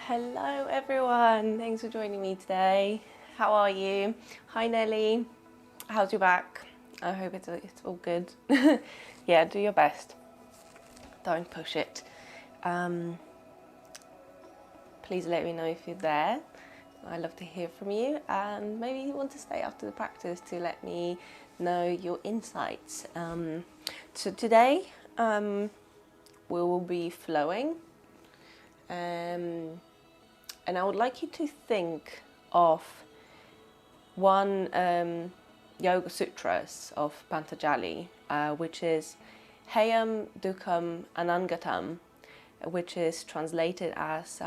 Hello everyone, thanks for joining me today. How are you? Hi Nelly, how's your back? I hope it's all good. Yeah, do your best. Don't push it. Please let me know if you're there. I'd love to hear from you, and maybe you want to stay after the practice to let me know your insights. So today we will be flowing. And I would like you to think of one Yoga Sutras of Patanjali, which is Hayam Dukkam Anangatam, which is translated as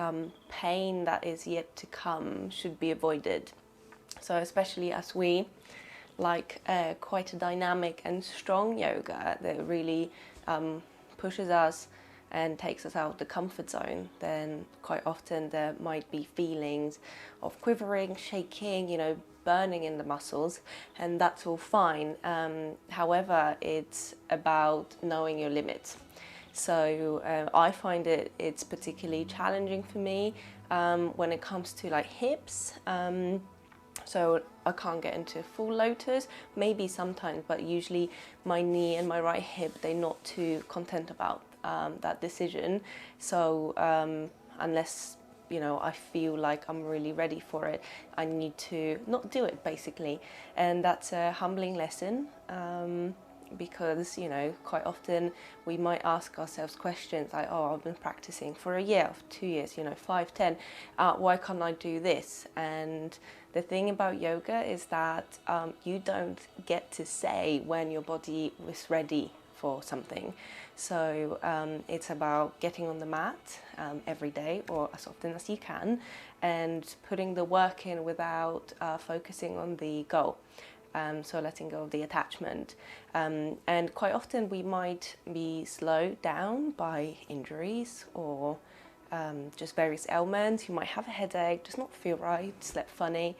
pain that is yet to come should be avoided. So especially as we like quite a dynamic and strong yoga that really pushes us and takes us out of the comfort zone, then quite often there might be feelings of quivering, shaking, burning in the muscles, and that's all fine. However, it's about knowing your limits. So I find it's particularly challenging for me when it comes to like hips. So I can't get into full lotus, maybe sometimes, but usually my knee and my right hip, they're not too content about that decision. So unless I feel like I'm really ready for it, I need to not do it basically. And that's a humbling lesson. Because quite often we might ask ourselves questions like, oh, I've been practicing for a year, for 2 years, 5, 10, why can't I do this? And the thing about yoga is that you don't get to say when your body is ready for something. So it's about getting on the mat every day or as often as you can, and putting the work in without focusing on the goal. So letting go of the attachment. And quite often we might be slowed down by injuries or just various ailments. You might have a headache, does not feel right, slept funny,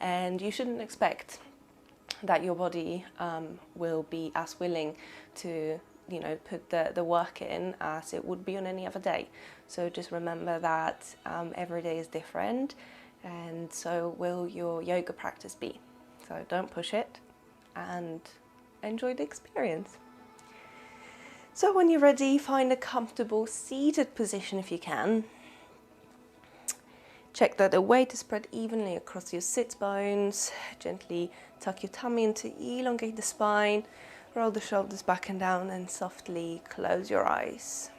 and you shouldn't expect that your body will be as willing to put the work in as it would be on any other day. So just remember that every day is different, and so will your yoga practice be. So don't push it and enjoy the experience. So when you're ready, find a comfortable seated position if you can. Check that the weight is spread evenly across your sit bones. Gently tuck your tummy in to elongate the spine. Roll the shoulders back and down and softly close your eyes.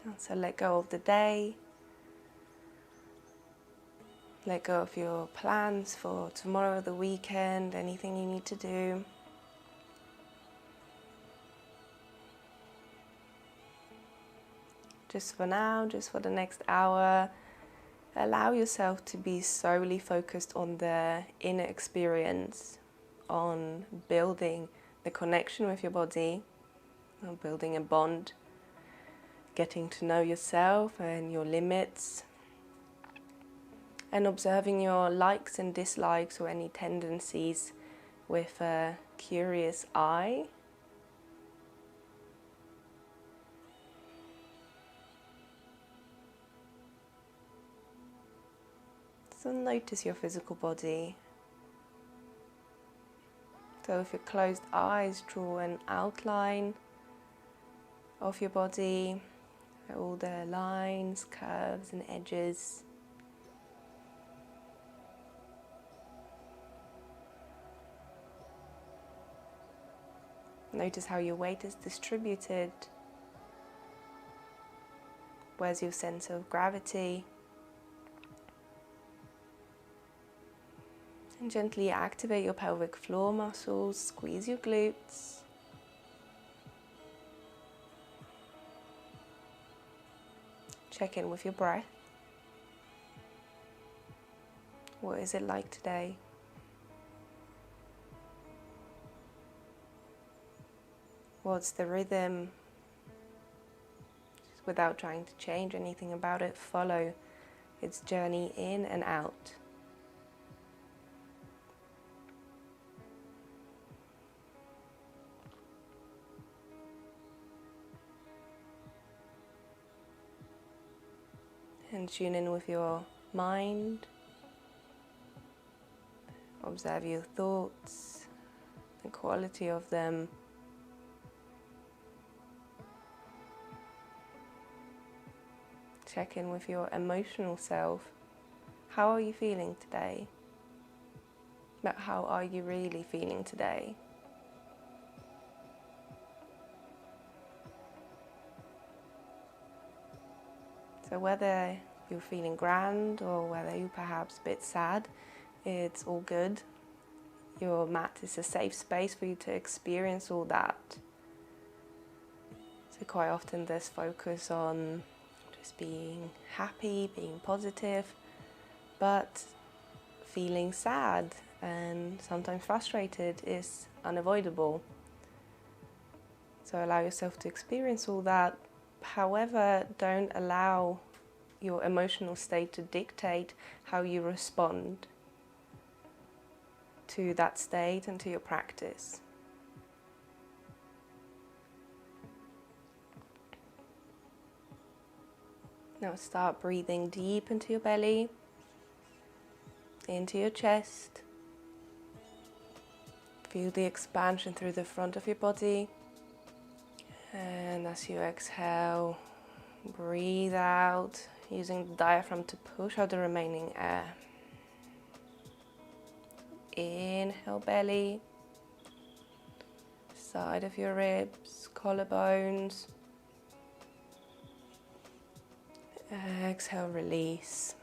And so let go of the day. Let go of your plans for tomorrow, the weekend, anything you need to do. Just for now, just for the next hour, allow yourself to be solely focused on the inner experience, on building the connection with your body, on building a bond, getting to know yourself and your limits, and observing your likes and dislikes or any tendencies with a curious eye. So notice your physical body. So with your closed eyes, draw an outline of your body, all the lines, curves and edges. Notice how your weight is distributed. Where's your sense of gravity? And gently activate your pelvic floor muscles, squeeze your glutes. Check in with your breath. What is it like today? What's the rhythm? Just without trying to change anything about it, follow its journey in and out. and tune in with your mind. Observe your thoughts, the quality of them. Check in with your emotional self. How are you feeling today? But how are you really feeling today? So whether you're feeling grand or whether you're perhaps a bit sad, it's all good. Your mat is a safe space for you to experience all that. So quite often there's focus on just being happy, being positive, but feeling sad and sometimes frustrated is unavoidable. So allow yourself to experience all that. However, don't allow your emotional state to dictate how you respond to that state and to your practice. Now start breathing deep into your belly, into your chest. Feel the expansion through the front of your body. And as you exhale, breathe out, using the diaphragm to push out the remaining air. Inhale belly, side of your ribs, collarbones. Exhale, release,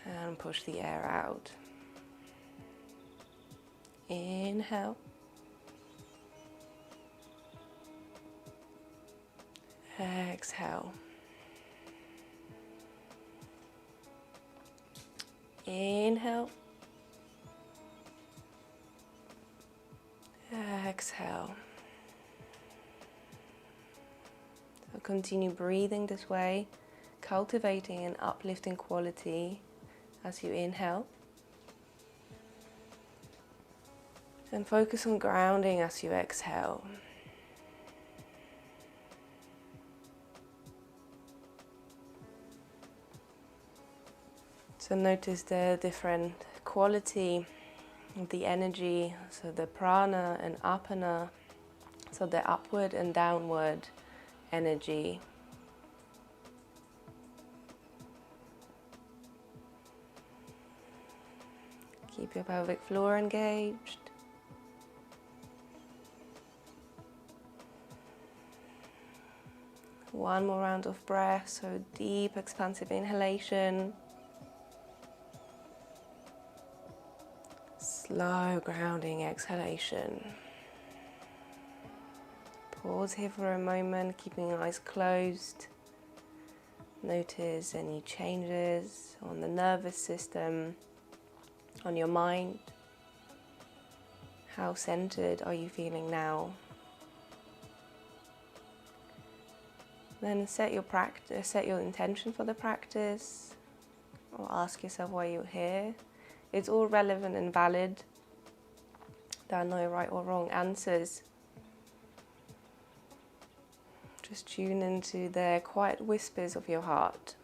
and push the air out. Inhale. Exhale. Inhale. Exhale. So continue breathing this way, cultivating an uplifting quality as you inhale. And focus on grounding as you exhale. So notice the different quality of the energy, so the prana and apana, so the upward and downward energy. Keep your pelvic floor engaged. One more round of breath, so deep expansive inhalation. Slow grounding exhalation. Pause here for a moment, keeping your eyes closed. Notice any changes on the nervous system, on your mind. How centered are you feeling now? Then set your intention for the practice, or ask yourself why you're here. It's all relevant and valid. There are no right or wrong answers. Just tune into the quiet whispers of your heart.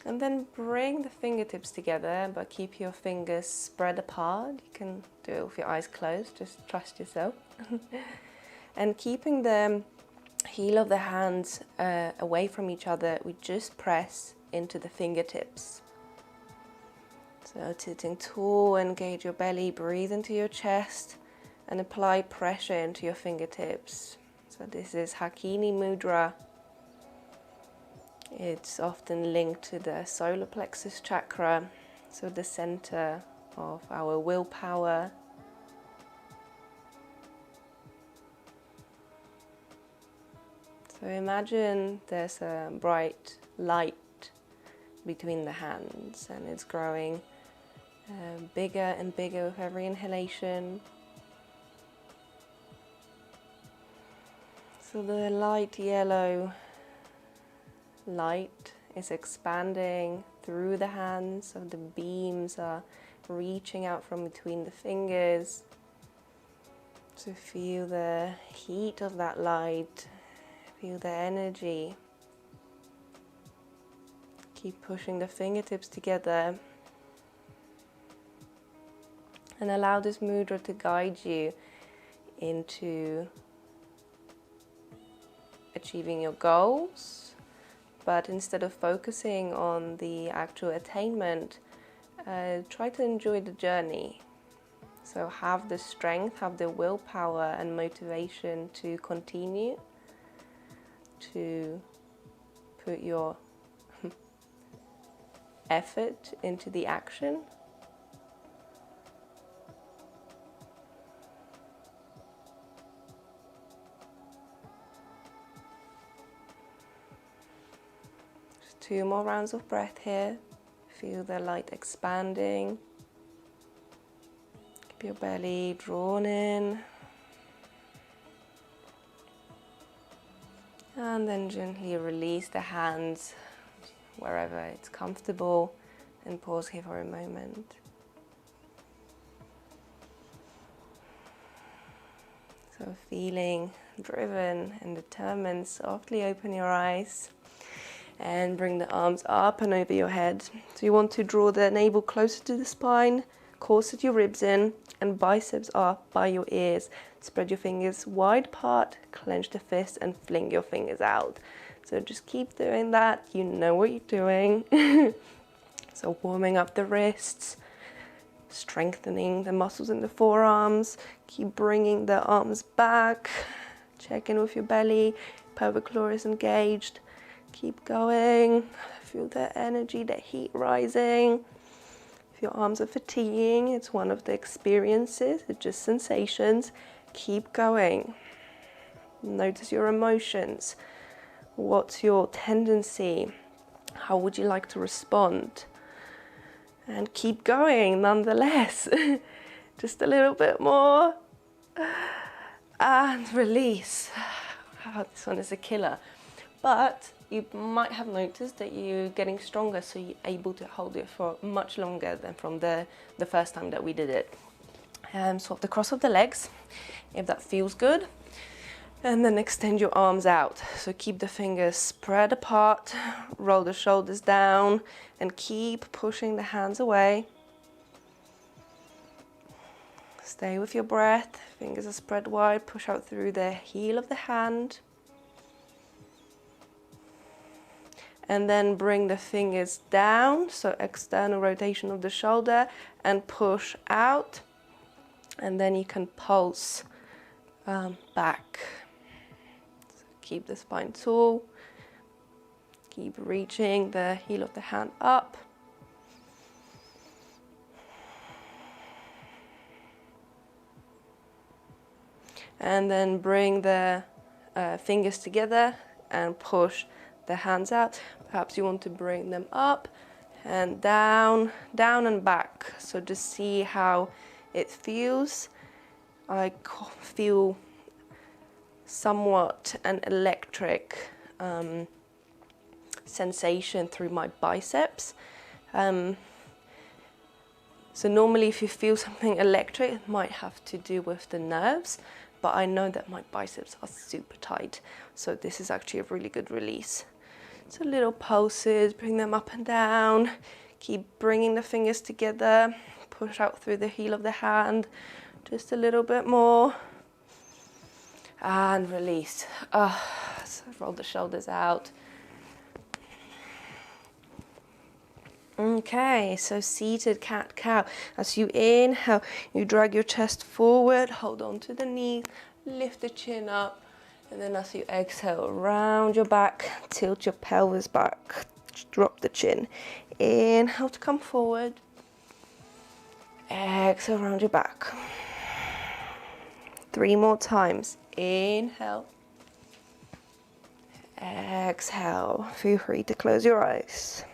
And then bring the fingertips together, but keep your fingers spread apart. You can do it with your eyes closed, just trust yourself. And keeping the heel of the hands away from each other, we just press into the fingertips. So sitting tall, engage your belly, breathe into your chest, and apply pressure into your fingertips. So this is Hakini Mudra. It's often linked to the solar plexus chakra, so the center of our willpower. So imagine there's a bright light between the hands, and it's growing bigger and bigger with every inhalation. So the light yellow light is expanding through the hands, so the beams are reaching out from between the fingers. So feel the heat of that light, feel the energy. Keep pushing the fingertips together and allow this mudra to guide you into achieving your goals. But instead of focusing on the actual attainment, try to enjoy the journey. So have the strength, have the willpower and motivation to continue, to put your effort into the action. Just 2 more rounds of breath here. Feel the light expanding. Keep your belly drawn in. And then gently release the hands wherever it's comfortable, and pause here for a moment. So feeling driven and determined, softly open your eyes and bring the arms up and over your head. So you want to draw the navel closer to the spine, corset your ribs in, and biceps up by your ears. Spread your fingers wide apart, clench the fist and fling your fingers out. So just keep doing that, you know what you're doing. So warming up the wrists, strengthening the muscles in the forearms, keep bringing the arms back, check in with your belly, pelvic floor is engaged, keep going, feel the energy, the heat rising. If your arms are fatiguing, it's one of the experiences, it's just sensations, keep going. Notice your emotions. What's your tendency? How would you like to respond? And keep going nonetheless. Just a little bit more. And release. Oh, this one is a killer. But you might have noticed that you're getting stronger, so you're able to hold it for much longer than from the first time that we did it. Swap the cross of the legs, if that feels good. And then extend your arms out. So keep the fingers spread apart, roll the shoulders down, and keep pushing the hands away. Stay with your breath, fingers are spread wide, push out through the heel of the hand. And then bring the fingers down, so external rotation of the shoulder, and push out. And then you can pulse back. Keep the spine tall, keep reaching the heel of the hand up. And then bring the fingers together and push the hands out. Perhaps you want to bring them up and down, down and back. So just see how it feels. I feel somewhat an electric sensation through my biceps. So normally if you feel something electric, it might have to do with the nerves, but I know that my biceps are super tight. So this is actually a really good release. So little pulses, bring them up and down. Keep bringing the fingers together. Push out through the heel of the hand. Just a little bit more. And release. So roll the shoulders out. Okay, so seated cat-cow. As you inhale, you drag your chest forward, hold on to the knees, lift the chin up, and then as you exhale, round your back, tilt your pelvis back, drop the chin. Inhale to come forward. Exhale, round your back. 3 more times. Inhale. Exhale. Feel free to close your eyes.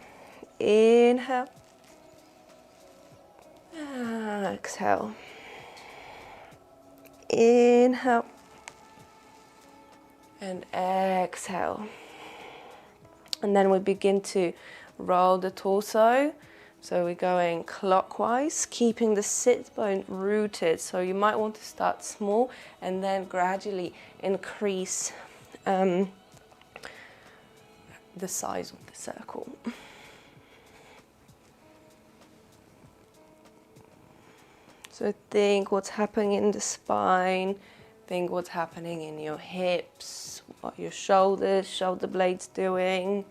Inhale. Exhale. Inhale. And exhale. And then we begin to roll the torso So we're going clockwise, keeping the sit bone rooted. So you might want to start small and then gradually increase the size of the circle. So think what's happening in the spine, think what's happening in your hips, what your shoulders, shoulder blades doing,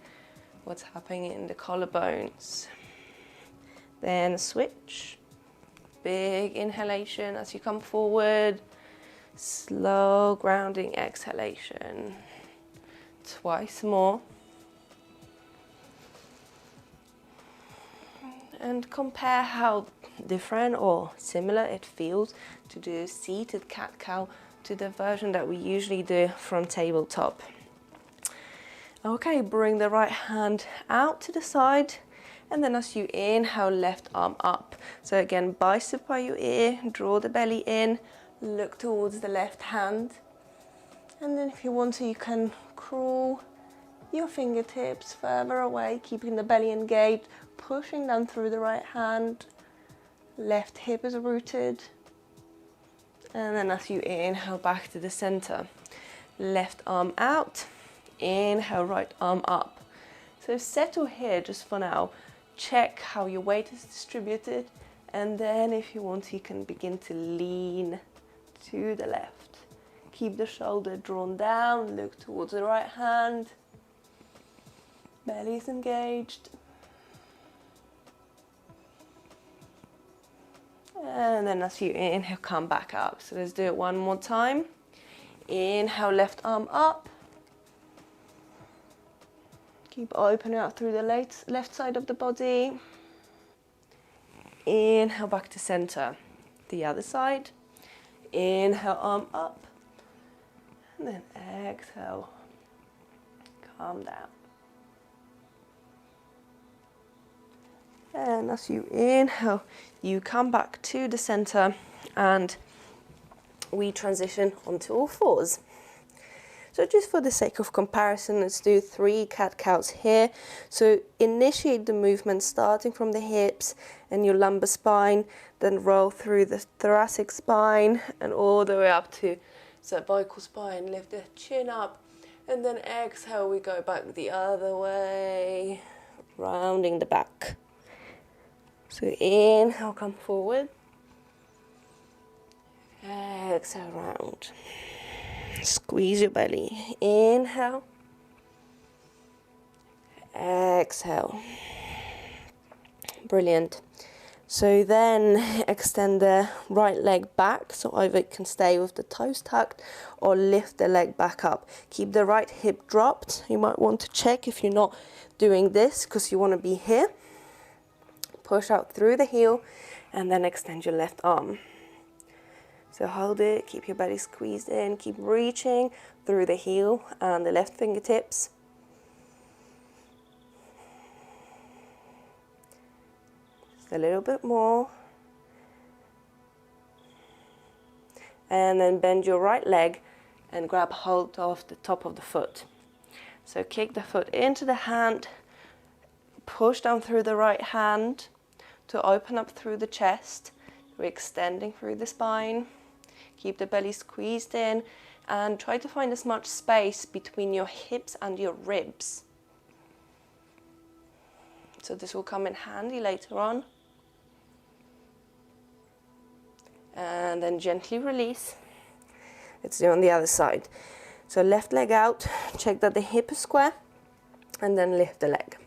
what's happening in the collarbones. Then switch, big inhalation as you come forward, slow grounding exhalation. Twice more. And compare how different or similar it feels to do seated cat-cow to the version that we usually do from tabletop. Okay, bring the right hand out to the side, and then as you inhale, left arm up. So again, bicep by your ear, draw the belly in, look towards the left hand, and then if you want to, you can crawl your fingertips further away, keeping the belly engaged, pushing down through the right hand, left hip is rooted, and then as you inhale back to the center, left arm out, inhale, right arm up. So settle here just for now, check how your weight is distributed, and then if you want, you can begin to lean to the left. Keep the shoulder drawn down, look towards the right hand, belly is engaged. And then as you inhale, come back up. So let's do it one more time. Inhale, left arm up. Keep opening out through the left side of the body. Inhale, back to center. The other side. Inhale, arm up. And then exhale, calm down. And as you inhale, you come back to the center and we transition onto all fours. So just for the sake of comparison, let's do 3 cat-cows here. So initiate the movement starting from the hips and your lumbar spine, then roll through the thoracic spine and all the way up to cervical spine. Lift the chin up, and then exhale, we go back the other way, rounding the back. So inhale, come forward. Exhale, round. Squeeze your belly. Inhale. Exhale. Brilliant. So then extend the right leg back, so either it can stay with the toes tucked or lift the leg back up. Keep the right hip dropped. You might want to check if you're not doing this because you want to be here. Push out through the heel and then extend your left arm. So hold it, keep your belly squeezed in, keep reaching through the heel and the left fingertips. Just a little bit more. And then bend your right leg and grab hold of the top of the foot. So kick the foot into the hand, push down through the right hand to open up through the chest. We're extending through the spine. Keep the belly squeezed in and try to find as much space between your hips and your ribs. So this will come in handy later on. And then gently release. Let's do on the other side. So left leg out, check that the hip is square, and then lift the leg.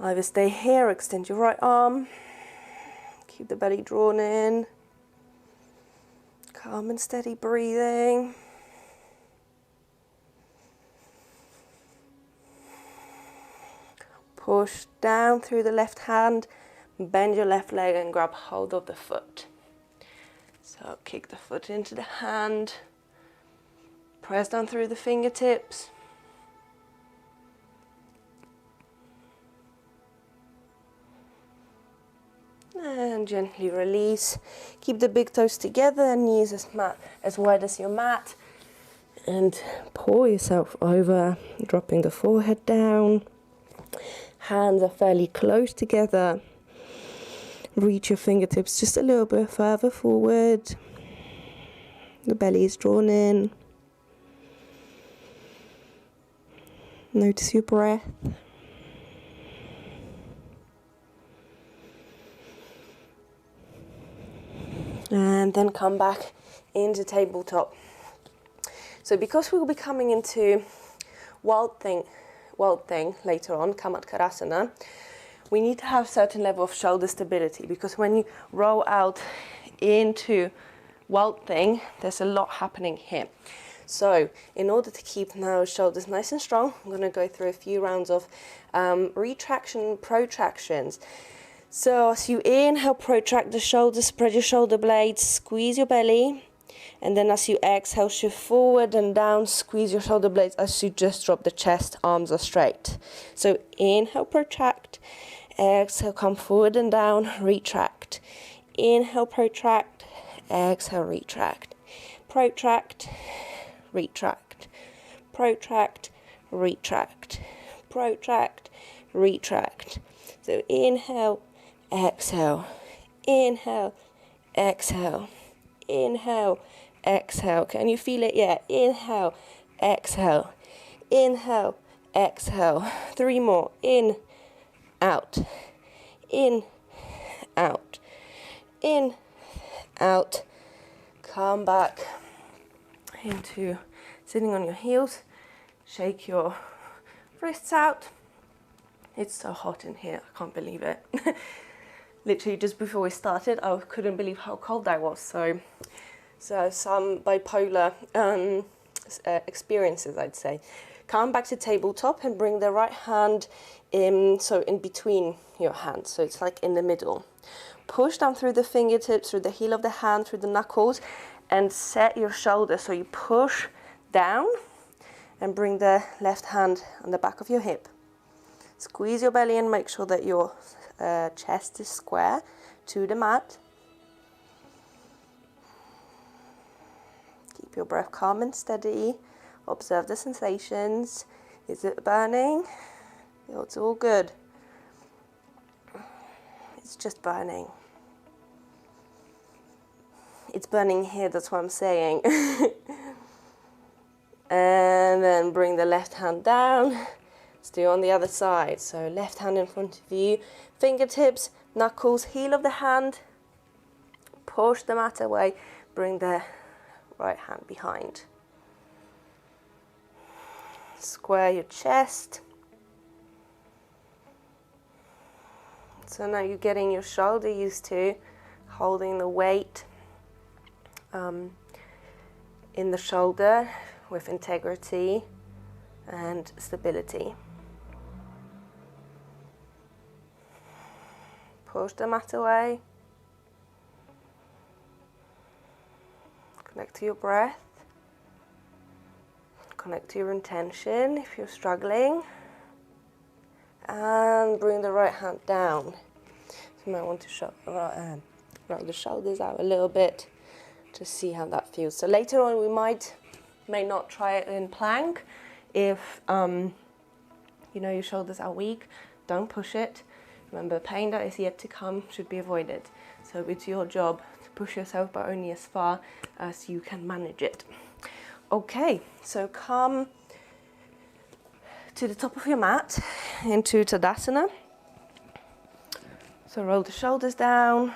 Either stay here, extend your right arm, keep the belly drawn in, calm and steady breathing. Push down through the left hand, bend your left leg and grab hold of the foot. So kick the foot into the hand, press down through the fingertips. And gently release. Keep the big toes together and knees as wide as your mat. And pour yourself over, dropping the forehead down. Hands are fairly close together. Reach your fingertips just a little bit further forward. The belly is drawn in. Notice your breath. And then come back into tabletop. So because we will be coming into wild thing later on, Kamatkarasana, we need to have a certain level of shoulder stability, because when you roll out into wild thing, there's a lot happening here. So in order to keep now shoulders nice and strong, I'm going to go through a few rounds of retraction, protractions. So as you inhale, protract the shoulders, spread your shoulder blades, squeeze your belly. And then as you exhale, shift forward and down, squeeze your shoulder blades as you just drop the chest, arms are straight. So inhale, protract. Exhale, come forward and down, retract. Inhale, protract. Exhale, retract. Protract, retract. Protract, retract. Protract, retract. So inhale, exhale. Inhale, exhale. Inhale, exhale. Can you feel it? Yeah. Inhale, exhale. Inhale, exhale. 3 more. In, out. In, out. In, out. Come back into sitting on your heels. Shake your wrists out. It's so hot in here. I can't believe it. Literally just before we started, I couldn't believe how cold I was. So some bipolar experiences, I'd say. Come back to tabletop and bring the right hand in between your hands. So it's like in the middle. Push down through the fingertips, through the heel of the hand, through the knuckles, and set your shoulders. So you push down and bring the left hand on the back of your hip. Squeeze your belly and make sure that your chest is square to the mat. Keep your breath calm and steady. Observe the sensations. Is it burning? It's all good. It's just burning. It's burning here, that's what I'm saying. And then bring the left hand down. Let's do on the other side. So left hand in front of you, fingertips, knuckles, heel of the hand. Push the mat away. Bring the right hand behind. Square your chest. So now you're getting your shoulder used to holding the weight in the shoulder with integrity and stability. Push the mat away. Connect to your breath. Connect to your intention if you're struggling. And bring the right hand down. So you might want to roll the shoulders out a little bit to see how that feels. So later on we may not try it in plank. If your shoulders are weak, don't push it. Remember, pain that is yet to come should be avoided. So it's your job to push yourself, but only as far as you can manage it. Okay, so come to the top of your mat into Tadasana. So roll the shoulders down.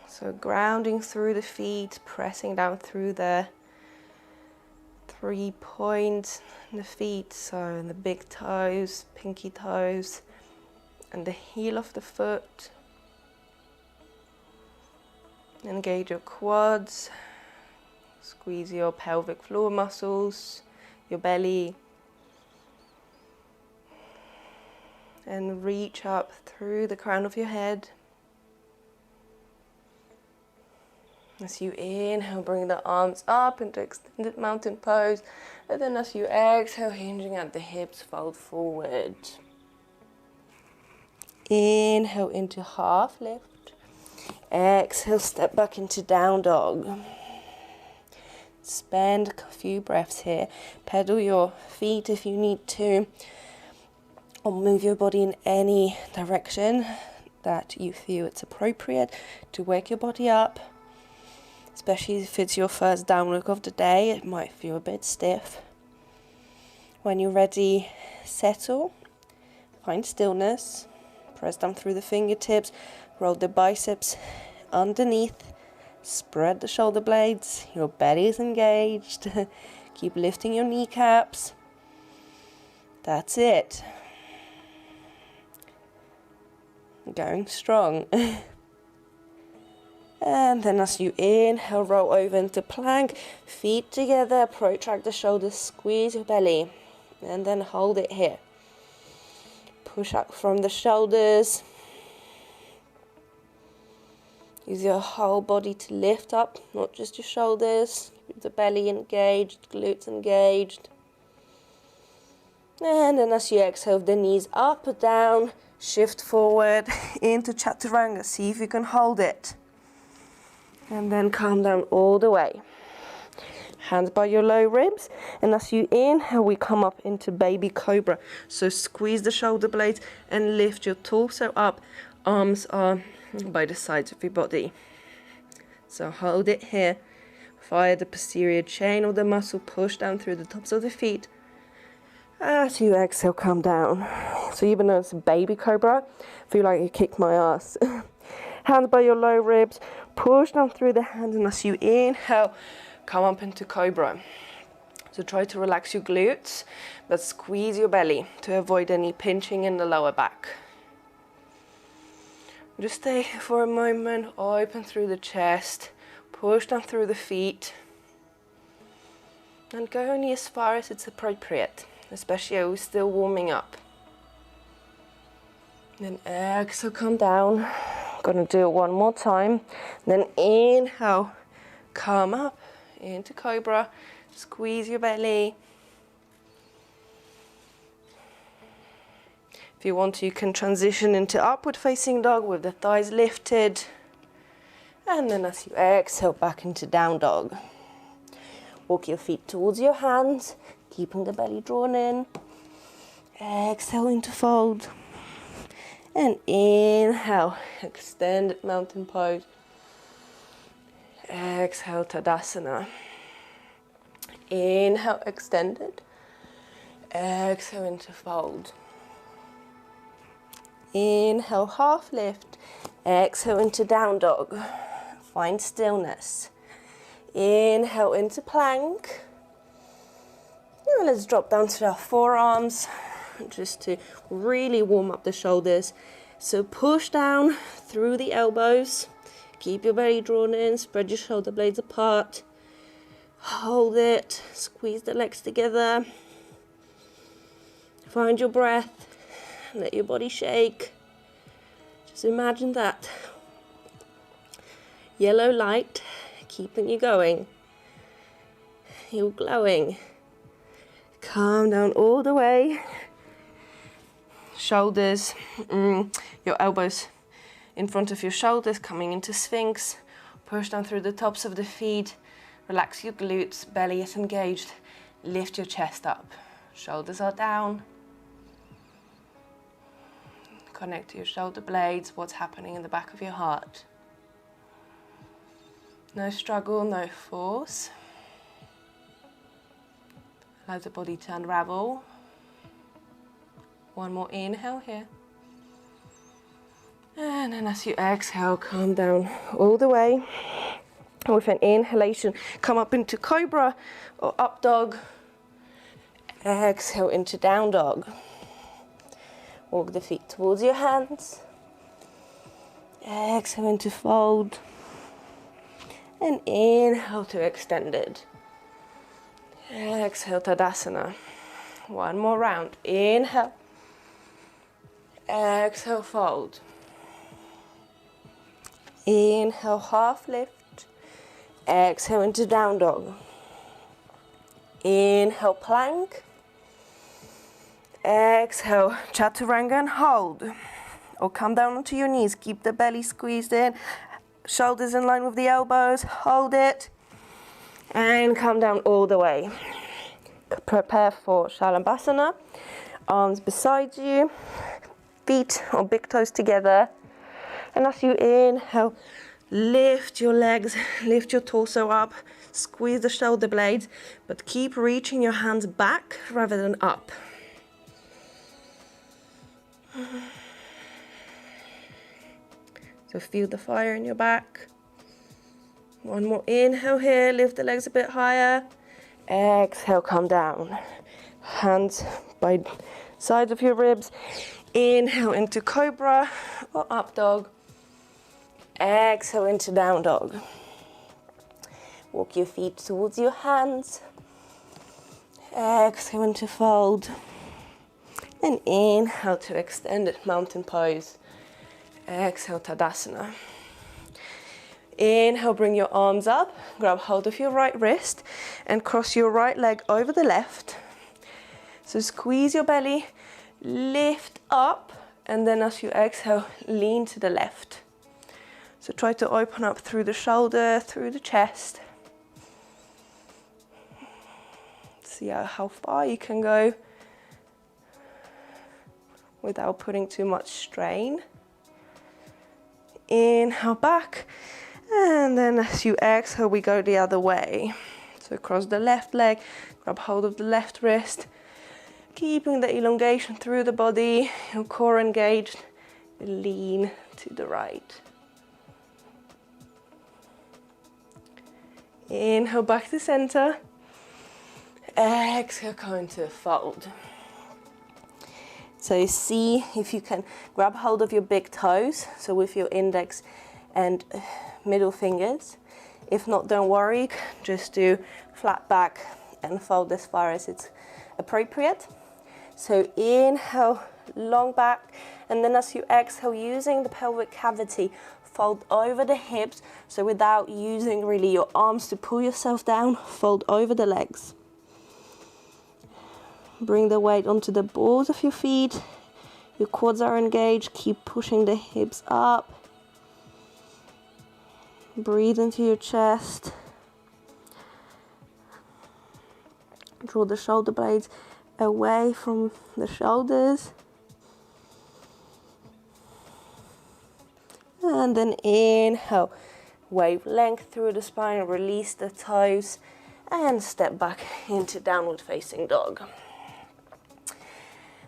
So grounding through the feet, pressing down through the 3 points in the feet, so in the big toes, pinky toes, and the heel of the foot. Engage your quads, squeeze your pelvic floor muscles, your belly, and reach up through the crown of your head. As you inhale, bring the arms up into extended mountain pose. And then as you exhale, hinging at the hips, fold forward. Inhale into half lift. Exhale, step back into down dog. spend a few breaths here. Pedal your feet if you need to, or move your body in any direction that you feel it's appropriate to wake your body up. Especially if it's your first downward of the day, it might feel a bit stiff. When you're ready, settle, find stillness, press down through the fingertips, roll the biceps underneath, spread the shoulder blades, your belly is engaged, keep lifting your kneecaps. That's it. Going strong. And then as you inhale, roll over into plank, feet together, protract the shoulders, squeeze your belly, and then hold it here. Push up from the shoulders. Use your whole body to lift up, not just your shoulders. Keep the belly engaged, glutes engaged. And then as you exhale, the knees up or down, shift forward into chaturanga. See if you can hold it. And then calm down all the way. Hands by your low ribs. And as you inhale, we come up into baby cobra. So squeeze the shoulder blades and lift your torso up. Arms are by the sides of your body. So hold it here. Fire the posterior chain of the muscle. Push down through the tops of the feet. As you exhale, come down. So even though it's a baby cobra, I feel like you kicked my ass. Hands by your low ribs. Push down through the hands, and as you inhale, come up into cobra. So try to relax your glutes, but squeeze your belly to avoid any pinching in the lower back. Just stay here for a moment, open through the chest, push down through the feet, and go only as far as it's appropriate, especially as we're still warming up. Then exhale, come down. Gonna do it one more time. Then inhale, come up into cobra, squeeze your belly. If you want to, you can transition into upward facing dog with the thighs lifted. And then as you exhale, back into down dog. Walk your feet towards your hands, keeping the belly drawn in. Exhale into fold. And inhale, extended mountain pose. Exhale, Tadasana. Inhale, extended. Exhale into fold. Inhale, half lift. Exhale into down dog. Find stillness. Inhale into plank. Now let's drop down to our forearms, just to really warm up the shoulders. So push down through the elbows. Keep your belly drawn in, spread your shoulder blades apart. Hold it, squeeze the legs together. Find your breath, let your body shake. Just imagine that. Yellow light, keeping you going. You're glowing. Calm down all the way. Shoulders, your elbows in front of your shoulders, coming into Sphinx. Push down through the tops of the feet. Relax your glutes, belly is engaged. Lift your chest up. Shoulders are down. Connect to your shoulder blades, what's happening in the back of your heart. No struggle, no force. Allow the body to unravel. One more inhale here. And then as you exhale, calm down all the way. With an inhalation, come up into cobra or up dog. Exhale into down dog. Walk the feet towards your hands. Exhale into fold. And inhale to extended. Exhale, Tadasana. One more round. Inhale. Exhale, fold. Inhale, half lift. Exhale into down dog. Inhale, plank. Exhale, chaturanga and hold. Or come down onto your knees. Keep the belly squeezed in. Shoulders in line with the elbows. Hold it. And come down all the way. Prepare for Shalabhasana. Arms beside you, feet or big toes together. And as you inhale, lift your legs, lift your torso up, squeeze the shoulder blades, but keep reaching your hands back rather than up. So feel the fire in your back. One more inhale here, lift the legs a bit higher. Exhale, come down. Hands by sides of your ribs. Inhale into cobra or up dog. Exhale into down dog. Walk your feet towards your hands. Exhale into fold. And inhale to extended mountain pose. Exhale, Tadasana. Inhale, bring your arms up, grab hold of your right wrist and cross your right leg over the left. So squeeze your belly, lift up, and then as you exhale, lean to the left. So try to open up through the shoulder, through the chest. See how far you can go without putting too much strain. Inhale back, and then as you exhale, we go the other way. So cross the left leg, grab hold of the left wrist, keeping the elongation through the body, your core engaged, lean to the right. Inhale back to center, exhale, go into fold. So see if you can grab hold of your big toes, so with your index and middle fingers. If not, don't worry, just do flat back and fold as far as it's appropriate. So inhale, long back, and then as you exhale, using the pelvic cavity, fold over the hips, so without using really your arms to pull yourself down, fold over the legs. Bring the weight onto the balls of your feet. Your quads are engaged. Keep pushing the hips up. Breathe into your chest. Draw the shoulder blades away from the shoulders. And then inhale. Wave length through the spine. Release the toes. And step back into downward facing dog.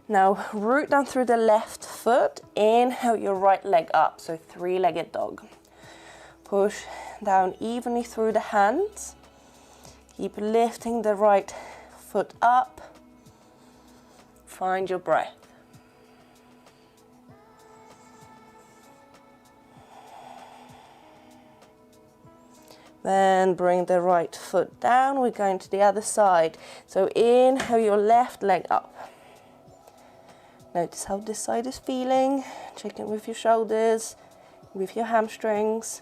Now root down through the left foot, inhale your right leg up, so three-legged dog. Push down evenly through the hands. Keep lifting the right foot up. Find your breath. Then bring the right foot down, we're going to the other side. So inhale your left leg up. Notice how this side is feeling. Check in with your shoulders, with your hamstrings.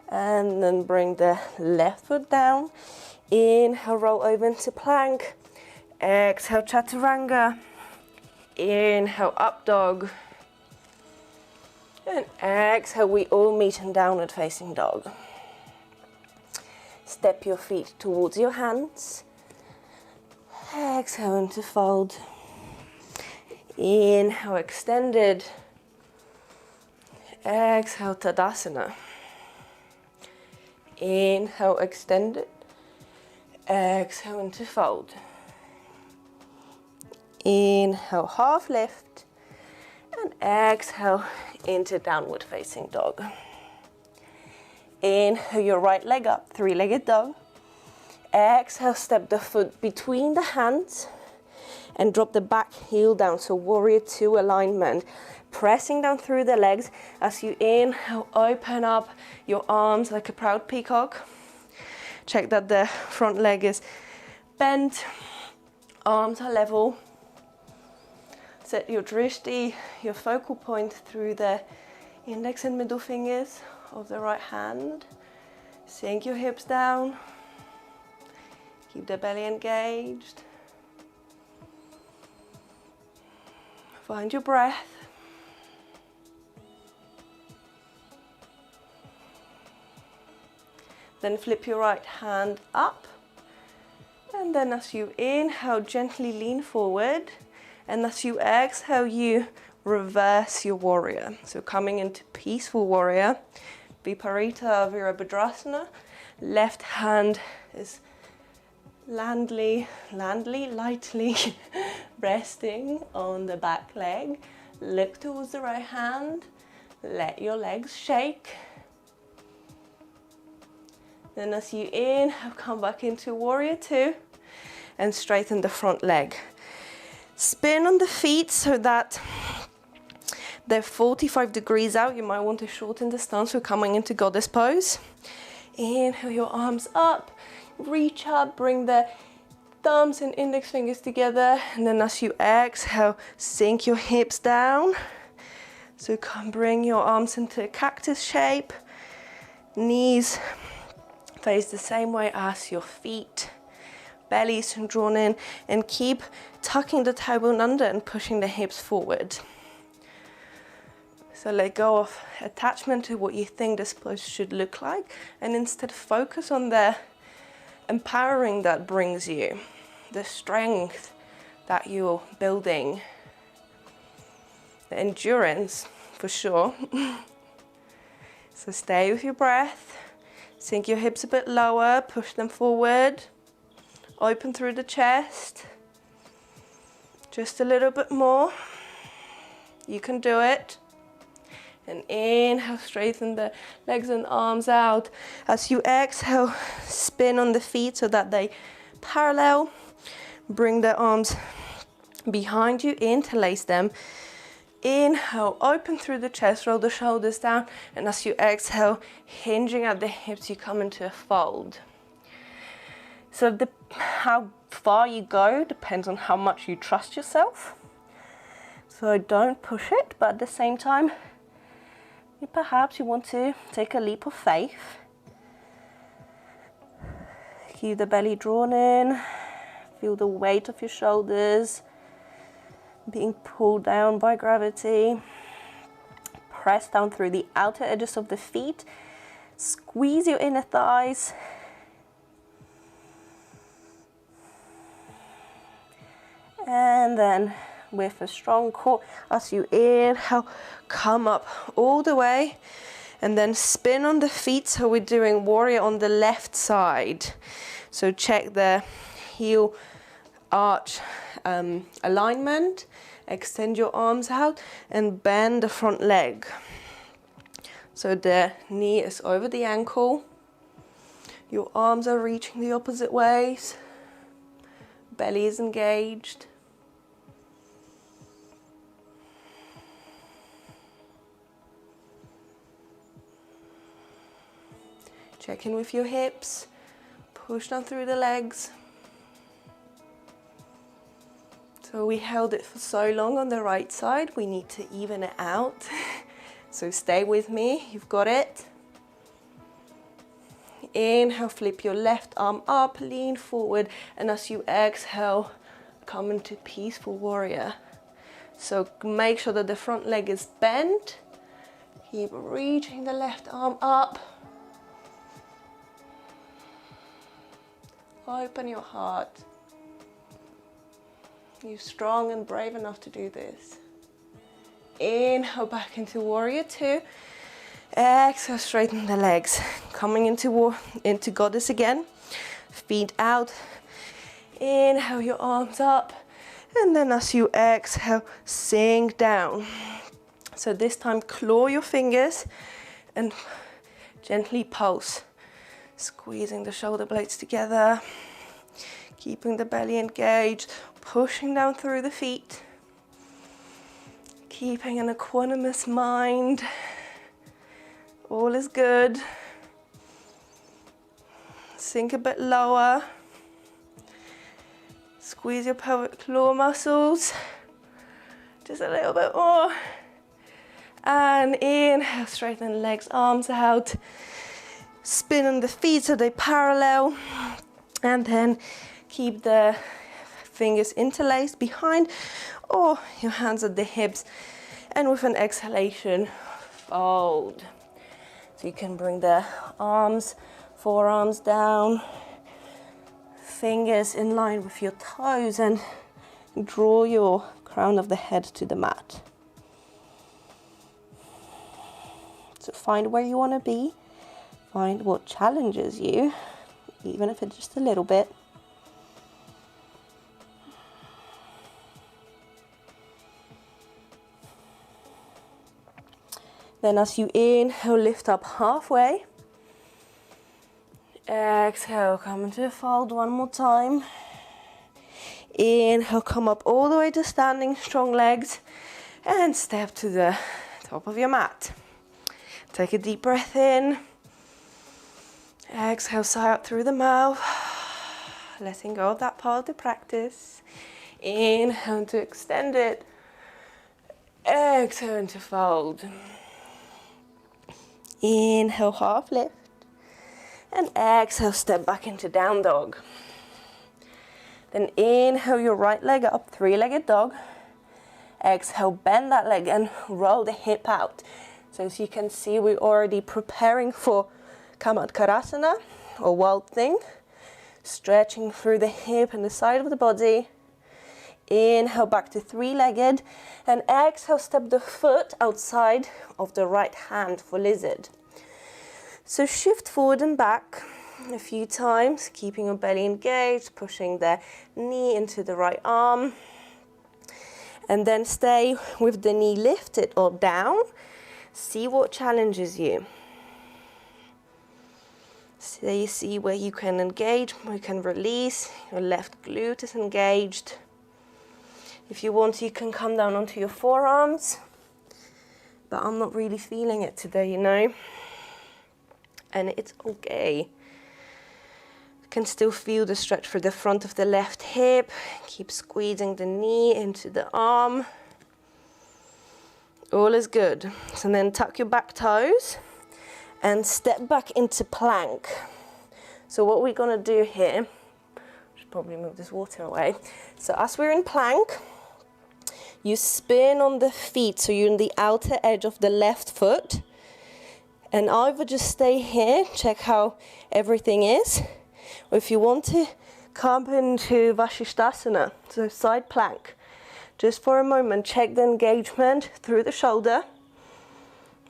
And then bring the left foot down. Inhale, roll over into plank. Exhale, chaturanga. Inhale, up dog. And exhale, we all meet in downward facing dog. Step your feet towards your hands. Exhale into fold. Inhale, extended. Exhale, Tadasana. Inhale, extended. Exhale into fold. Inhale, half lift. And exhale into downward facing dog. Inhale your right leg up, three-legged dog. Exhale, step the foot between the hands and drop the back heel down, so warrior two alignment. Pressing down through the legs as you inhale, open up your arms like a proud peacock. Check that the front leg is bent, arms are level. Set your drishti, your focal point, through the index and middle fingers of the right hand. Sink your hips down. Keep the belly engaged. Find your breath. Then flip your right hand up. And then as you inhale, gently lean forward. And as you exhale, you reverse your warrior. So coming into peaceful warrior, Viparita Virabhadrasana. Left hand is lightly resting on the back leg. Look towards the right hand. Let your legs shake. Then as you inhale, come back into warrior two and straighten the front leg. Spin on the feet so that they're 45 degrees out. You might want to shorten the stance. We're coming into goddess pose. Inhale your arms up, reach up, bring the thumbs and index fingers together. And then as you exhale, sink your hips down. So come bring your arms into a cactus shape. Knees face the same way as your feet. Belly is drawn in, and keep tucking the tailbone under and pushing the hips forward. So let go of attachment to what you think this pose should look like, and instead focus on the empowering that brings you, the strength that you're building, the endurance for sure. So stay with your breath. Sink your hips a bit lower, push them forward, open through the chest. Just a little bit more. You can do it. And inhale, straighten the legs and arms out. As you exhale, spin on the feet so that they parallel. Bring the arms behind you, interlace them. Inhale, open through the chest, roll the shoulders down, and as you exhale, hinging at the hips, you come into a fold. So how far you go depends on how much you trust yourself. So don't push it, but at the same time, perhaps you want to take a leap of faith. Keep the belly drawn in, feel the weight of your shoulders being pulled down by gravity. Press down through the outer edges of the feet. Squeeze your inner thighs. And then with a strong core, as you inhale, come up all the way and then spin on the feet. So we're doing warrior on the left side. So check the heel arch alignment, extend your arms out and bend the front leg. So the knee is over the ankle, your arms are reaching the opposite ways, belly is engaged. Check in with your hips, push down through the legs. So we held it for so long on the right side, we need to even it out. So stay with me, you've got it. Inhale, flip your left arm up, lean forward, and as you exhale, come into peaceful warrior. So make sure that the front leg is bent. Keep reaching the left arm up. Open your heart. You're strong and brave enough to do this. Inhale back into warrior two. Exhale, straighten the legs. Coming into goddess again. Feet out. Inhale your arms up. And then as you exhale, sink down. So this time claw your fingers and gently pulse. Squeezing the shoulder blades together. Keeping the belly engaged. Pushing down through the feet. Keeping an equanimous mind. All is good. Sink a bit lower. Squeeze your pelvic floor muscles. Just a little bit more. And inhale, straighten legs, arms out. Spin on the feet so they parallel. And then keep the fingers interlaced behind or your hands at the hips. And with an exhalation, fold. So you can bring the arms Forearms down, fingers in line with your toes, and draw your crown of the head to the mat. So find where you want to be, find what challenges you, even if it's just a little bit. Then as you inhale, lift up halfway. Exhale, come into a fold one more time. Inhale, come up all the way to standing, strong legs, and step to the top of your mat. Take a deep breath in. Exhale, sigh out through the mouth. Letting go of that part of the practice. Inhale to extend it. Exhale into fold. Inhale, half lift. And exhale, step back into down dog. Then inhale your right leg up, three-legged dog. Exhale, bend that leg and roll the hip out. So as you can see, we're already preparing for Kamatkarasana, or wild thing. Stretching through the hip and the side of the body. Inhale back to three-legged. And exhale, step the foot outside of the right hand for lizard. So shift forward and back a few times, keeping your belly engaged, pushing the knee into the right arm. And then stay with the knee lifted or down. See what challenges you. So you see where you can engage, where you can release. Your left glute is engaged. If you want, you can come down onto your forearms. But I'm not really feeling it today, you know. And it's okay. You can still feel the stretch for the front of the left hip. Keep squeezing the knee into the arm. All is good. So then tuck your back toes and step back into plank. So what we're gonna do here, should probably move this water away. So as we're in plank, you spin on the feet, so you're in the outer edge of the left foot. And either just stay here, check how everything is, or if you want to, come into Vasisthasana, so side plank. Just for a moment, check the engagement through the shoulder.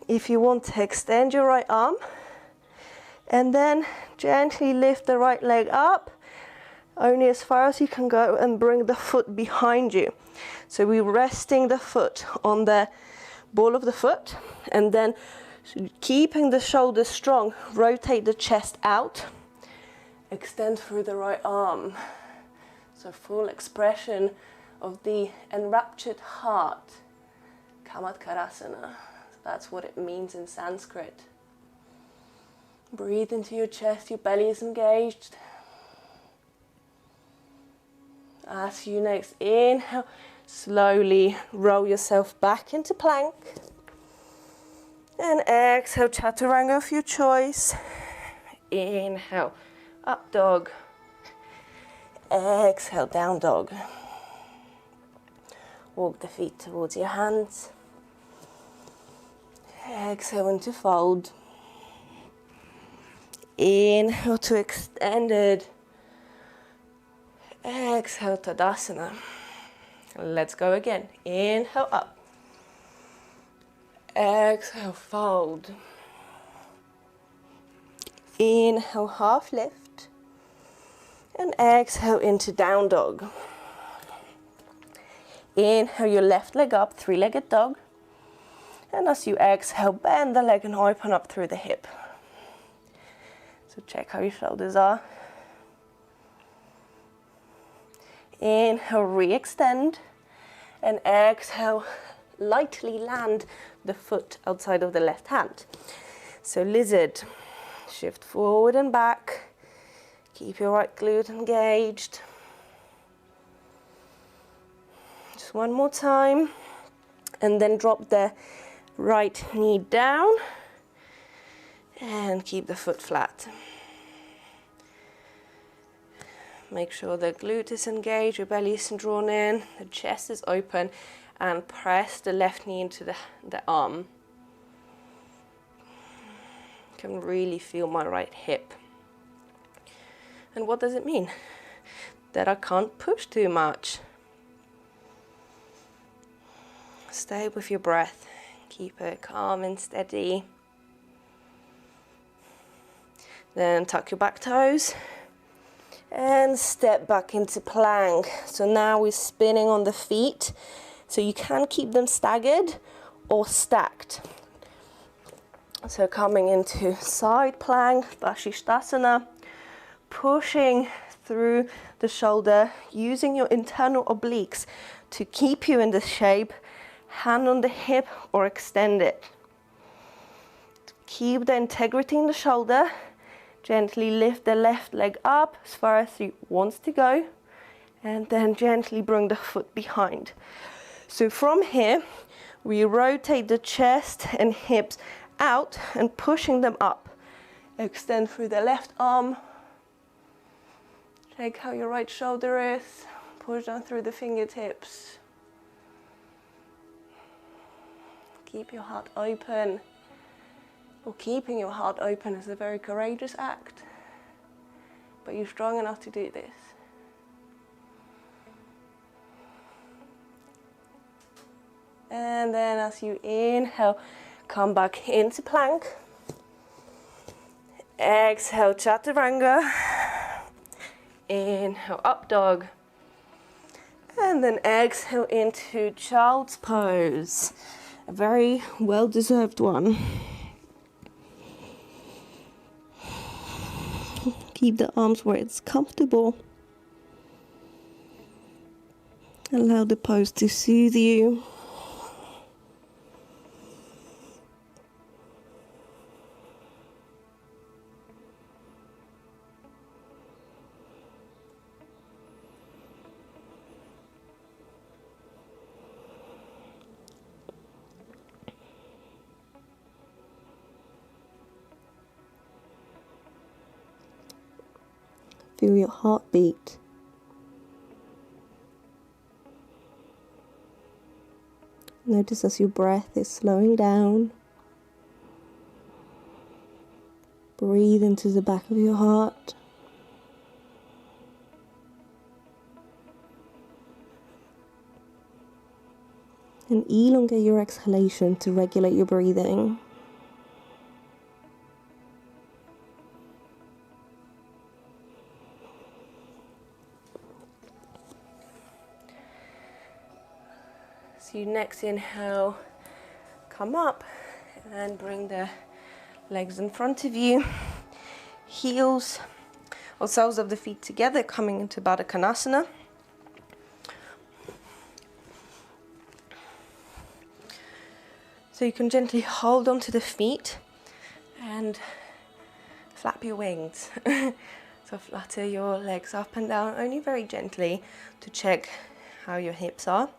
If you want to, extend your right arm, and then gently lift the right leg up, only as far as you can go, and bring the foot behind you. So we're resting the foot on the ball of the foot, and then keeping the shoulders strong, rotate the chest out, extend through the right arm. So full expression of the enraptured heart, Kamatkarasana. So that's what it means in Sanskrit. Breathe into your chest, your belly is engaged. As you next inhale, slowly roll yourself back into plank. And exhale, chaturanga of your choice. Inhale, up dog. Exhale, down dog. Walk the feet towards your hands. Exhale into fold. Inhale to extended. Exhale, Tadasana. Let's go again. Inhale, up. Exhale, fold. Inhale, half lift. And exhale into down dog. Inhale your left leg up, three-legged dog. And as you exhale, bend the leg and open up through the hip. So check how your shoulders are. Inhale, re-extend. And exhale, lightly land the foot outside of the left hand. So lizard, shift forward and back. Keep your right glute engaged. Just one more time. And then drop the right knee down. And keep the foot flat. Make sure the glute is engaged, your belly is drawn in, the chest is open, and press the left knee into the arm. You can really feel my right hip. And what does it mean? That I can't push too much. Stay with your breath. Keep it calm and steady. Then tuck your back toes and step back into plank. So now we're spinning on the feet. So you can keep them staggered or stacked. So coming into side plank, Vashisthasana, pushing through the shoulder, using your internal obliques to keep you in this shape, hand on the hip or extend it. Keep the integrity in the shoulder, gently lift the left leg up as far as you want to go, and then gently bring the foot behind. So from here, we rotate the chest and hips out and pushing them up. Extend through the left arm. Check how your right shoulder is. Push down through the fingertips. Keep your heart open. Well, keeping your heart open is a very courageous act, but you're strong enough to do this. And then as you inhale, come back into plank. Exhale, chaturanga. Inhale, up dog. And then exhale into child's pose. A very well-deserved one. Keep the arms where it's comfortable. Allow the pose to soothe you. Feel your heartbeat. Notice as your breath is slowing down. Breathe into the back of your heart. And elongate your exhalation to regulate your breathing. So you next inhale, come up and bring the legs in front of you. Heels or soles of the feet together, coming into Baddha Konasana. So you can gently hold onto the feet and flap your wings. So flutter your legs up and down, only very gently to check how your hips are.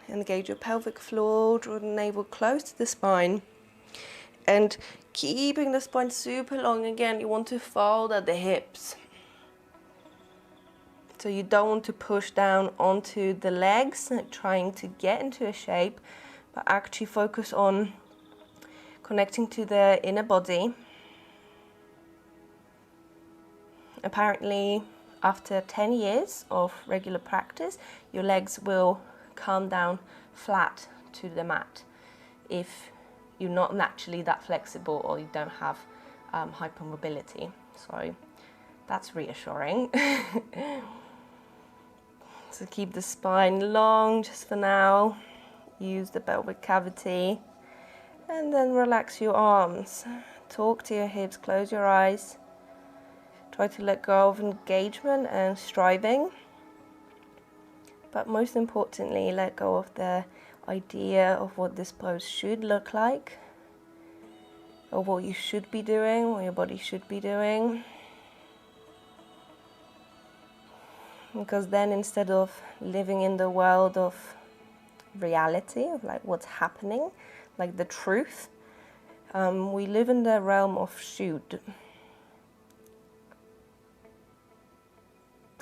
Engage your pelvic floor, draw the navel close to the spine. And keeping the spine super long, again, you want to fold at the hips. So you don't want to push down onto the legs, trying to get into a shape, but actually focus on connecting to the inner body. Apparently, after 10 years of regular practice, your legs will come down flat to the mat if you're not naturally that flexible or you don't have hypermobility. So that's reassuring. So keep the spine long just for now. Use the pelvic cavity and then relax your arms. Talk to your hips, close your eyes. Try to let go of engagement and striving. But most importantly, let go of the idea of what this pose should look like, or what you should be doing, what your body should be doing. Because then instead of living in the world of reality, of like what's happening, like the truth, we live in the realm of should.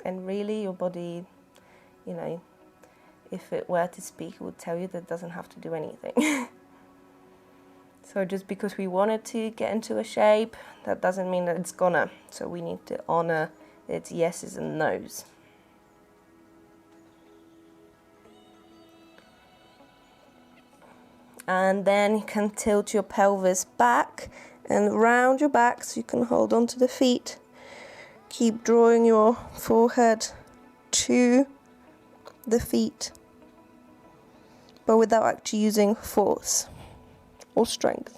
And really your body, you know, if it were to speak, it would tell you that it doesn't have to do anything. So just because we want it to get into a shape, that doesn't mean that it's gonna. So we need to honor its yeses and nos. And then you can tilt your pelvis back and round your back so you can hold on to the feet. Keep drawing your forehead to the feet, but without actually using force or strength.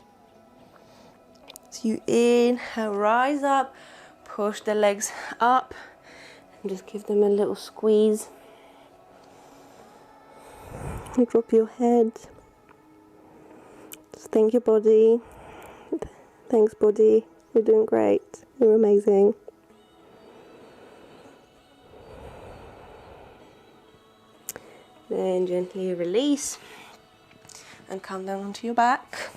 So you inhale, rise up, push the legs up, and just give them a little squeeze. And drop your head. Just thank your body. Thanks, body. You're doing great. You're amazing. Then gently release and come down onto your back.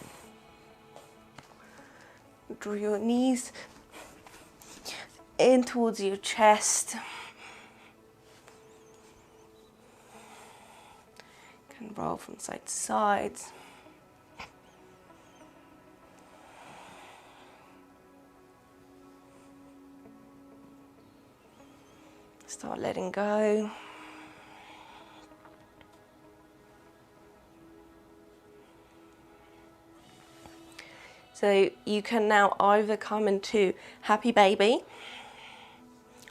Draw your knees in towards your chest. You can roll from side to side. Start letting go. So you can now either come into happy baby,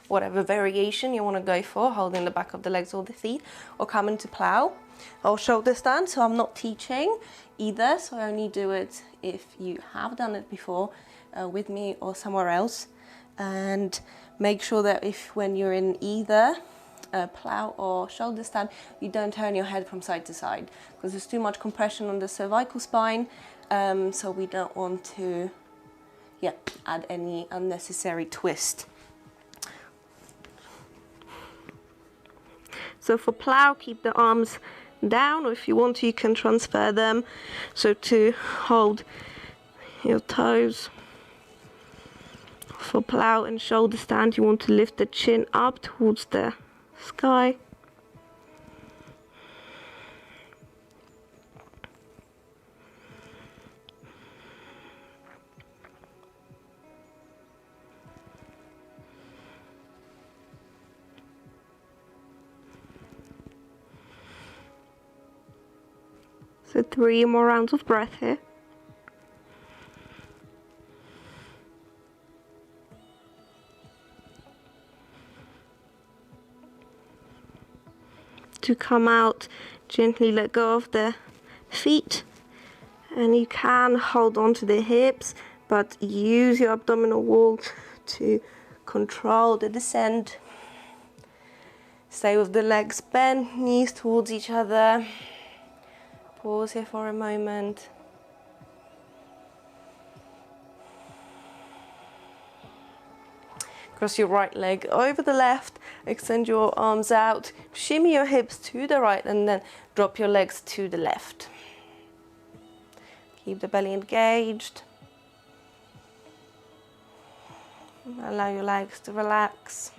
whatever variation you want to go for, holding the back of the legs or the feet, or come into plow or shoulder stand. So I'm not teaching either, so I only do it if you have done it before with me or somewhere else. And make sure that when you're in either plow or shoulder stand, you don't turn your head from side to side, because there's too much compression on the cervical spine. So we don't want to add any unnecessary twist. So for plow, keep the arms down, or if you want to, you can transfer them. So to hold your toes. For plow and shoulder stand, you want to lift the chin up towards the sky. So 3 more rounds of breath here. To come out, gently let go of the feet, and you can hold on to the hips, but use your abdominal wall to control the descent. Stay with the legs bent, knees towards each other. Pause here for a moment. Cross your right leg over the left, extend your arms out, shimmy your hips to the right, and then drop your legs to the left. Keep the belly engaged. Allow your legs to relax.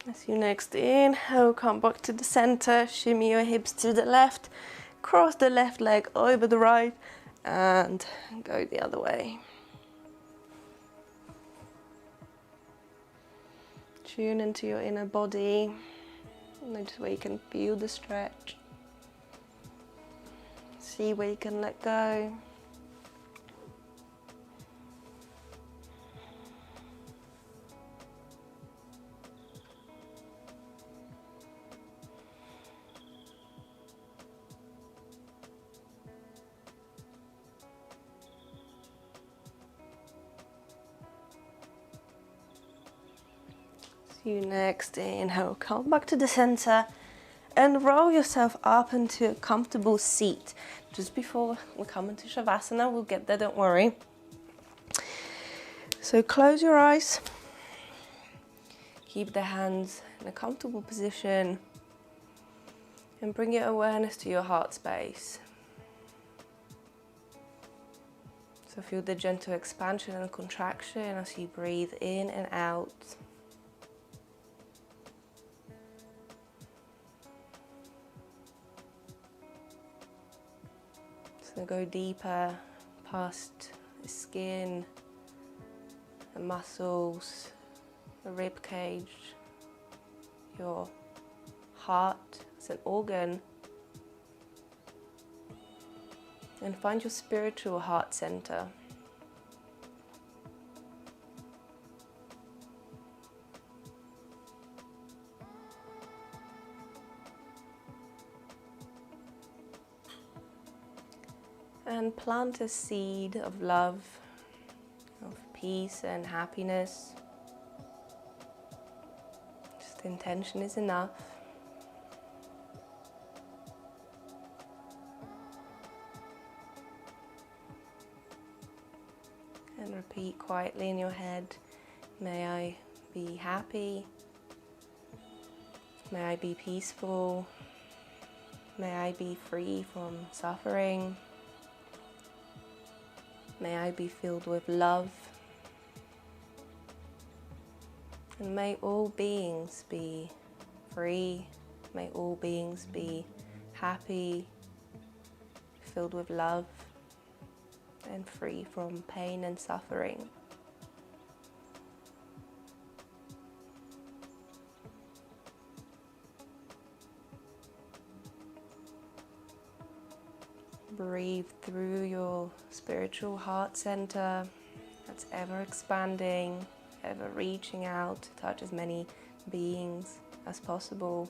As you next inhale, come back to the center, shimmy your hips to the left, cross the left leg over the right, and go the other way. Tune into your inner body. Notice where you can feel the stretch. See where you can let go. You next inhale, come back to the center and roll yourself up into a comfortable seat. Just before we come into Shavasana, we'll get there, don't worry. So close your eyes, keep the hands in a comfortable position, and bring your awareness to your heart space. So feel the gentle expansion and contraction as you breathe in and out. So go deeper past the skin, the muscles, the rib cage, your heart as an organ, and find your spiritual heart center. And plant a seed of love, of peace and happiness. Just intention is enough. And repeat quietly in your head, may I be happy, may I be peaceful, may I be free from suffering, may I be filled with love, and may all beings be free, may all beings be happy, filled with love, and free from pain and suffering. Breathe through your spiritual heart center that's ever expanding, ever reaching out to touch as many beings as possible.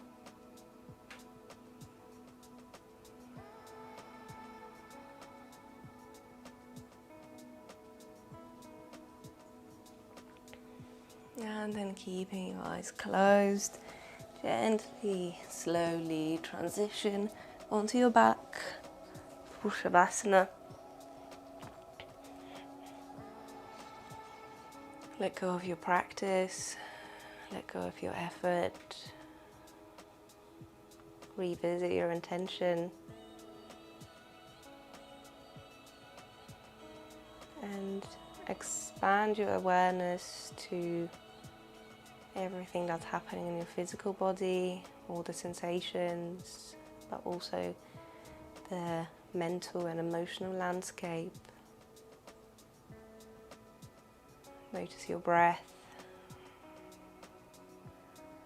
And then keeping your eyes closed, gently, slowly transition onto your back, Shavasana. Let go of your practice, let go of your effort, revisit your intention, and expand your awareness to everything that's happening in your physical body, all the sensations, but also the mental and emotional landscape. Notice your breath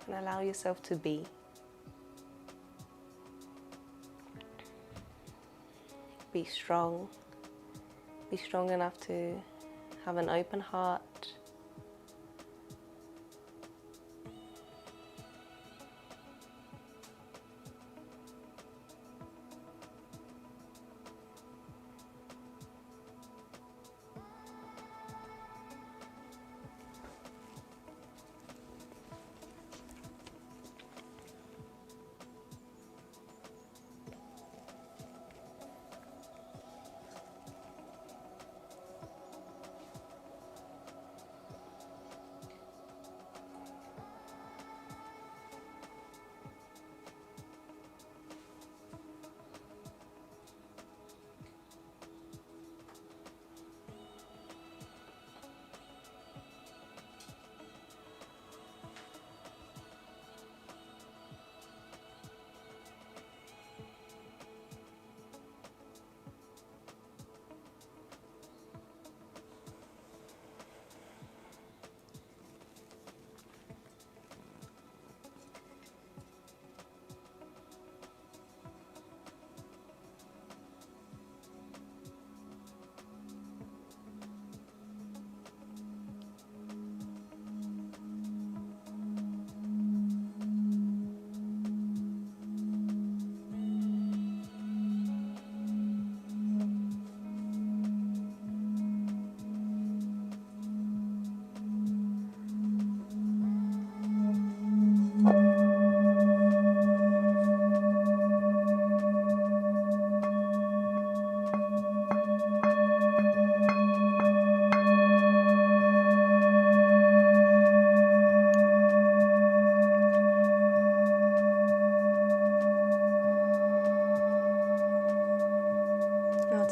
and allow yourself to be. Be strong. Be strong enough to have an open heart.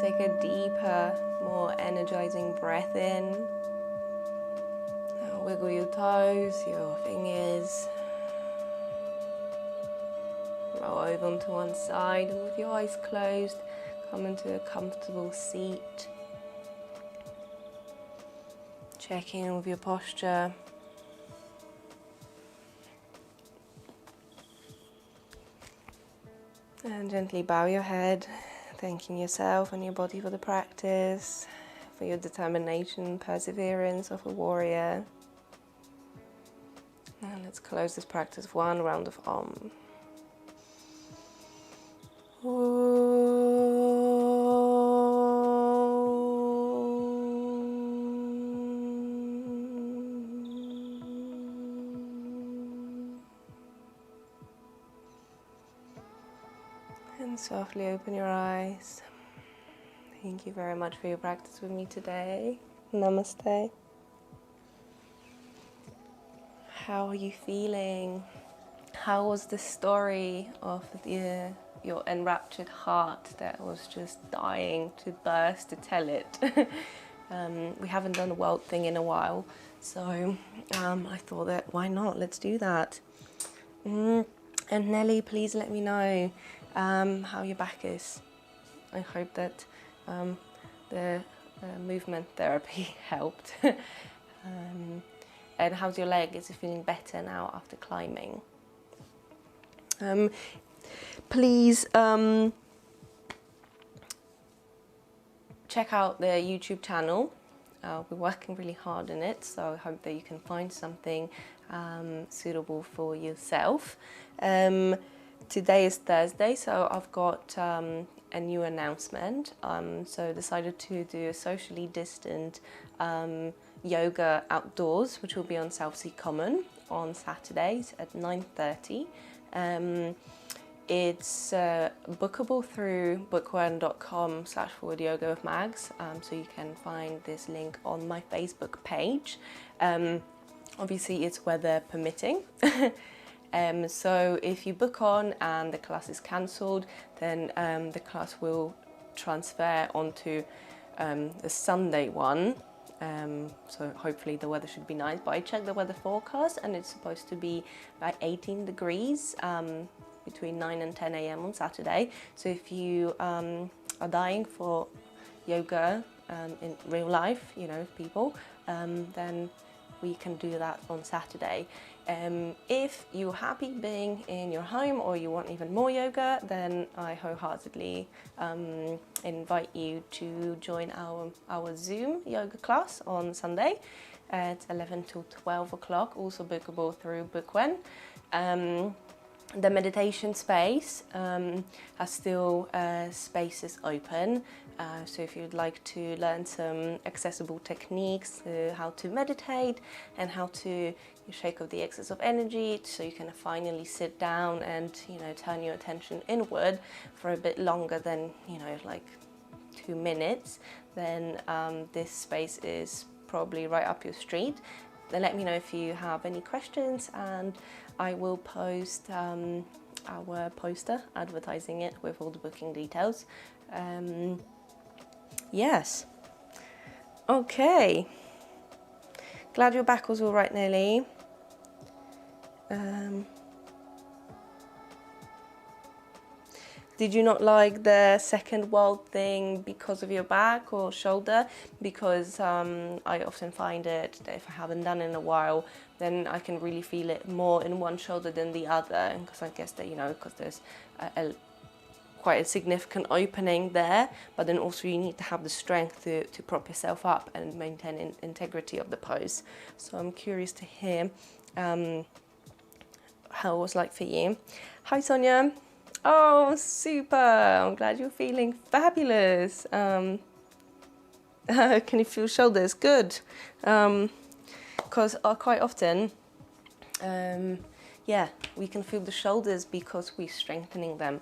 Take a deeper, more more energizing breath in. Now wiggle your toes, your fingers. Roll over onto one side, and with your eyes closed, come into a comfortable seat. Check in with your posture. And gently bow your head, thanking yourself and your body for the practice, for your determination, perseverance of a warrior. And let's close this practice with one round of Om. And softly open your eyes. Thank you very much for your practice with me today. Namaste. How are you feeling? How was the story of your enraptured heart that was just dying to burst to tell it? We haven't done a world thing in a while, so I thought that why not? Let's do that. And Nelly, please let me know how your back is. I hope that the movement therapy helped. And how's your leg? Is it feeling better now after climbing? Please check out the YouTube channel. We're working really hard on it, so I hope that you can find something suitable for yourself. Today is Thursday, so I've got a new announcement. So I decided to do a socially distant yoga outdoors, which will be on Southsea Common on Saturdays at 9:30. It's bookable through bookworm.com/yogawithmags, so you can find this link on my Facebook page. Obviously it's weather permitting. So if you book on and the class is cancelled, then the class will transfer onto the Sunday one. So hopefully the weather should be nice, but I checked the weather forecast and it's supposed to be about 18 degrees between 9 and 10 a.m. on Saturday. So if you are dying for yoga in real life, you know, people, then we can do that on Saturday. If you're happy being in your home or you want even more yoga, then I wholeheartedly invite you to join our Zoom yoga class on Sunday at 11 till 12 o'clock, also bookable through Bookwen. The meditation space has still spaces open, so if you'd like to learn some accessible techniques to how to meditate and how to shake off the excess of energy, so you can finally sit down and, you know, turn your attention inward for a bit longer than, you know, like 2 minutes, then this space is probably right up your street. Then let me know if you have any questions, and I will post our poster advertising it with all the booking details. Yes. Okay. Glad your back was all right, Nelly. Did you not like the second world thing because of your back or shoulder? Because I often find it that if I haven't done it in a while, then I can really feel it more in one shoulder than the other. Because I guess that, you know, because there's quite a significant opening there, but then also you need to have the strength to prop yourself up and maintain integrity of the pose. So I'm curious to hear how it was like for you. Hi, Sonia. Oh, super! I'm glad you're feeling fabulous. Can you feel shoulders? Good. Because quite often, yeah, we can feel the shoulders because we're strengthening them,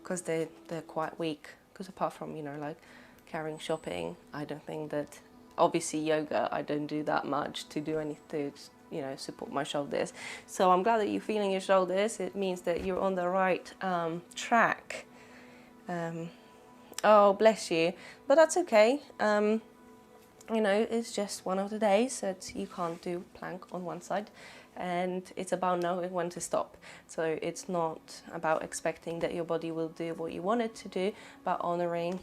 because they're quite weak. Because apart from, you know, like carrying shopping, I don't think that, obviously yoga, I don't do that much to do anything to, you know, support my shoulders. So I'm glad that you're feeling your shoulders. It means that you're on the right track. Oh, bless you. But that's okay. You know, it's just one of the days that you can't do plank on one side, and it's about knowing when to stop. So it's not about expecting that your body will do what you want it to do, but honoring,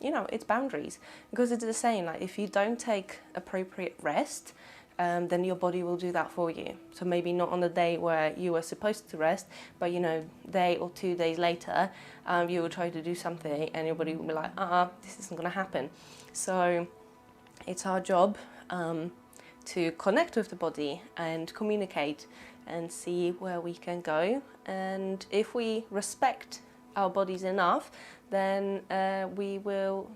you know, its boundaries. Because it's the same, like if you don't take appropriate rest, then your body will do that for you. So maybe not on the day where you were supposed to rest, but you know, day or 2 days later, you will try to do something and your body will be like, this isn't gonna happen. So it's our job to connect with the body and communicate and see where we can go. And if we respect our bodies enough, then we will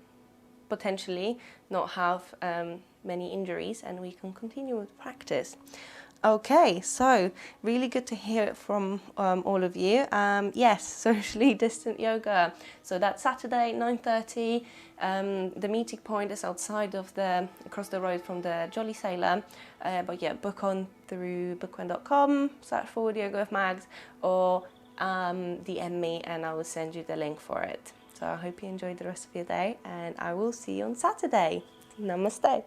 potentially not have many injuries and we can continue with practice. Okay, so really good to hear it from all of you. Yes, socially distant yoga. So that's Saturday, 9:30. The meeting point is outside of across the road from the Jolly Sailor. But yeah, book on through bookwhen.com, search forward yoga with Mags, or DM me and I will send you the link for it. So I hope you enjoyed the rest of your day and I will see you on Saturday. Namaste.